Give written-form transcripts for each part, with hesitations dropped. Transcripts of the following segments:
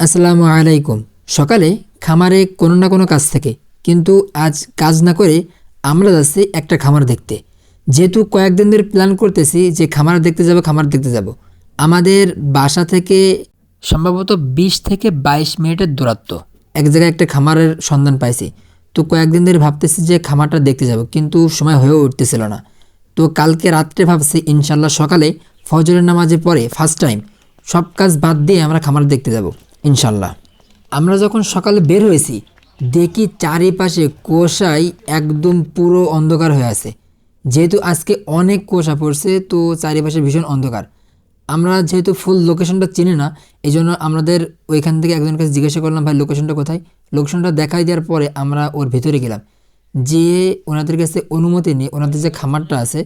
আসসালামু আলাইকুম। সকালে খামারে কোনো না কোনো কাজ থাকে, কিন্তু আজ কাজ না করে আমরা যাচ্ছি একটা খামার দেখতে। যেহেতু কয়েকদিন ধরে প্ল্যান করতেছি যে খামার দেখতে যাব। আমাদের বাসা থেকে সম্ভবত 20 থেকে 22 মিনিটের দূরত্ব। এক জায়গায় একটা খামারের সন্ধান পাইছি। তো কয়েকদিন ধরে ভাবতেছি যে খামারটা দেখতে যাব, কিন্তু সময় হয়েও উঠতেছিল না। তো কালকে রাত্রে ভাবছি ইনশাল্লাহ সকালে ফজরের নামাজে পরে ফার্স্ট টাইম সব কাজ বাদ দিয়ে আমরা খামার দেখতে যাব ইনশাল্লাহ। আমরা যখন সকালে বের হয়েছি, দেখি চারিপাশে কুয়াশায় একদম পুরো অন্ধকার হয়ে আছে। যেহেতু আজকে অনেক কুয়াশা পড়ছে, তো চারিপাশে ভীষণ অন্ধকার। আমরা যেহেতু ফুল লোকেশনটা চিনি না, এই জন্য আমাদের ওইখান থেকে একজনের কাছে জিজ্ঞাসা করলাম, ভাই লোকেশনটা কোথায়। লোকেশনটা দেখাই দেওয়ার পরে আমরা ওর ভিতরে গেলাম, যে ওনাদের কাছে অনুমতি নিয়ে ওনাদের যে খামারটা আছে,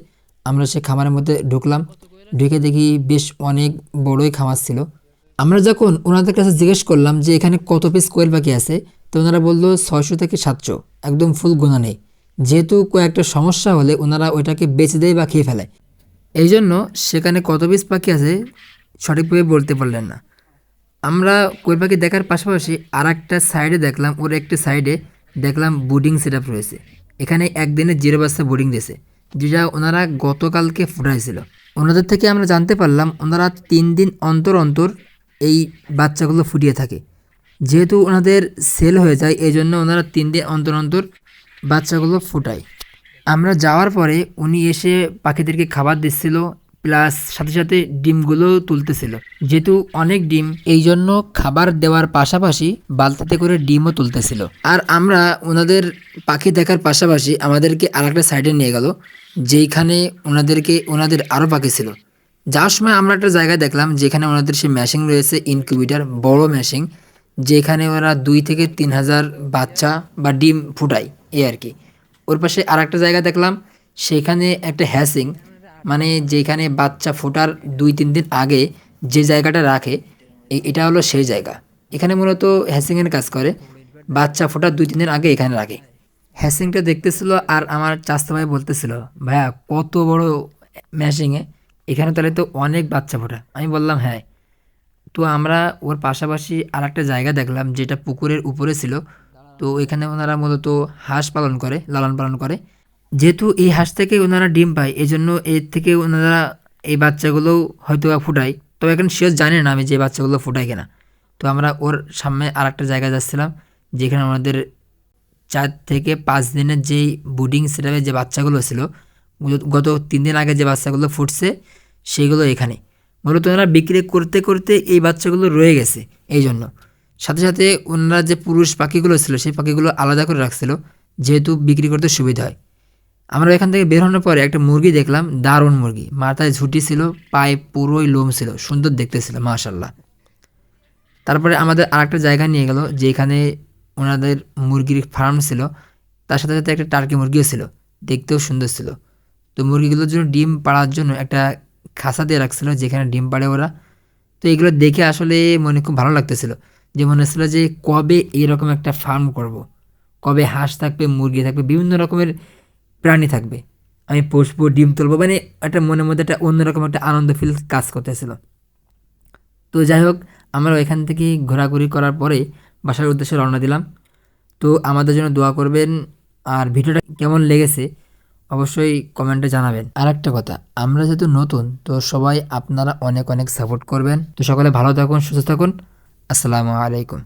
আমরা সে খামারের মধ্যে ঢুকলাম। ঢুকে দেখি বেশ অনেক বড়ই খামার ছিল। আমরা যখন ওনাদের কাছে জিজ্ঞেস করলাম যে এখানে কত পিস কোয়েল পাখি আছে, তো ওনারা বললো 600 থেকে 700, একদম ফুল গোনা নেই। যেহেতু কয়েকটা সমস্যা হলে ওনারা ওইটাকে বেচে দেয় বা খেয়ে ফেলে, এই জন্য সেখানে কত পিস পাখি আছে সঠিকভাবে বলতে পারলেন না। আমরা কোয়েল পাখি দেখার পাশাপাশি আর একটা সাইডে দেখলাম, ওর একটি সাইডে দেখলাম বোর্ডিং সেট আপ রয়েছে। এখানে একদিনে 0 বাচ্চা বোর্ডিং দিয়েছে, যেটা ওনারা গতকালকে ফুটাইছিল। ওনাদের থেকে আমরা জানতে পারলাম ওনারা 3 দিন অন্তর অন্তর এই বাচ্চাগুলো ফুটিয়ে থাকে। যেহেতু ওনাদের সেল হয়ে যায়, এই জন্য ওনারা 3 দিন অন্তর অন্তর বাচ্চাগুলো ফুটায়। আমরা যাওয়ার পরে উনি এসে পাখিদেরকে খাবার দিচ্ছিল, প্লাস সাথে সাথে ডিমগুলো তুলতেছিল। যেহেতু অনেক ডিম, এই জন্য খাবার দেওয়ার পাশাপাশি বালতিতে করে ডিমও তুলতেছিল। আর আমরা ওনাদের পাখি দেখার পাশাপাশি আমাদেরকে আর একটা সাইডে নিয়ে গেল, যেইখানে ওনাদের আরও পাখি ছিল। যাওয়ার সময় আমরা একটা জায়গায় দেখলাম যেখানে ওনাদের সে মেশিন রয়েছে, ইনকিউবেটার, বড় মেশিন, যেখানে ওরা 2 থেকে 3 হাজার বাচ্চা বা ডিম ফুটায়, এই আর কি। ওর পাশে আর একটা জায়গা দেখলাম, সেখানে একটা হ্যাসিং, মানে যেখানে বাচ্চা ফোটার 2-3 দিন আগে যে জায়গাটা রাখে, এটা হলো সেই জায়গা। এখানে মূলত হ্যাসিংয়ের কাজ করে, বাচ্চা ফোটার 2-3 দিন আগে এখানে রাখে। হ্যাসিংটা দেখতেছিল, আর আমার চাচা ভাই বলতেছিল, ভাইয়া কত বড় ম্যাশিংয়ে, এখানে তাহলে তো অনেক বাচ্চা ফোটা। আমি বললাম হ্যাঁ। তো আমরা ওর পাশাপাশি আর একটা জায়গা দেখলাম যেটা পুকুরের উপরে ছিল। তো এখানে ওনারা মূলত হাঁস পালন করে, লালন পালন করে। যেহেতু এই হাঁস থেকে ওনারা ডিম পায়, এই জন্য এর থেকে ওনারা এই বাচ্চাগুলোও হয়তো বা ফুটায়। তবে এখন শিওর জানি না আমি যে বাচ্চাগুলো ফুটায় কিনা। তো আমরা ওর সামনে আর একটা জায়গায় যাচ্ছিলাম, যেখানে ওনাদের 4 থেকে 5 দিনের যেই বুডিং সেটআপে যে বাচ্চাগুলো ছিল, গত 3 দিন আগে যে বাচ্চাগুলো ফুটছে, সেইগুলো এখানে মূলত ওনারা বিক্রি করতে করতে এই বাচ্চাগুলো রয়ে গেছে। এই জন্য সাথে সাথে ওনারা যে পুরুষ পাখিগুলো ছিল, সেই পাখিগুলো আলাদা করে রাখছিল, যেহেতু বিক্রি করতে সুবিধা হয়। আমরা এখান থেকে বের হওয়ার পরে একটা মুরগি দেখলাম, দারুণ মুরগি, মাথায় ঝুঁটি ছিল, পায়ে পুরোই লোম ছিল, সুন্দর দেখতে ছিল মাশাল্লাহ। তারপরে আমাদের আরেকটা জায়গা নিয়ে গেল, যেখানে ওনাদের মুরগির ফার্ম ছিল, তার সাথে সাথে একটা টার্কি মুরগিও ছিল, দেখতেও সুন্দর ছিল। তো মুরগিগুলোর জন্য ডিম পাড়ার জন্য একটা খাঁচা দিয়ে রাখছিল, যেখানে ডিম পাড়ে ওরা। তো এগুলো দেখে আসলে মনে খুব ভালো লাগতেছিল, যে মনে হচ্ছিল যে কবে এরকম একটা ফার্ম করব, কবে হাঁস থাকবে, মুরগি থাকবে, বিভিন্ন রকমের প্রাণী থাকবে, আমি পুষবো, ডিম তুলবো, মানে একটা মনের মধ্যে একটা অন্যরকম একটা আনন্দ ফিল কাজ করতেছিল। তো যাই হোক, আমরা এখান থেকে ঘোরাঘুরি করার পরে বাসার উদ্দেশ্যে রওনা দিলাম। তো আমাদের জন্য দোয়া করবেন, আর ভিডিওটা কেমন লেগেছে অবশ্যই কমেন্টে জানাবেন। আর একটা কথা, আমরা যেহেতু নতুন, তো সবাই আপনারা অনেক অনেক সাপোর্ট করবেন। তো সকলে ভালো থাকুন, সুস্থ থাকুন। আসসালামু আলাইকুম।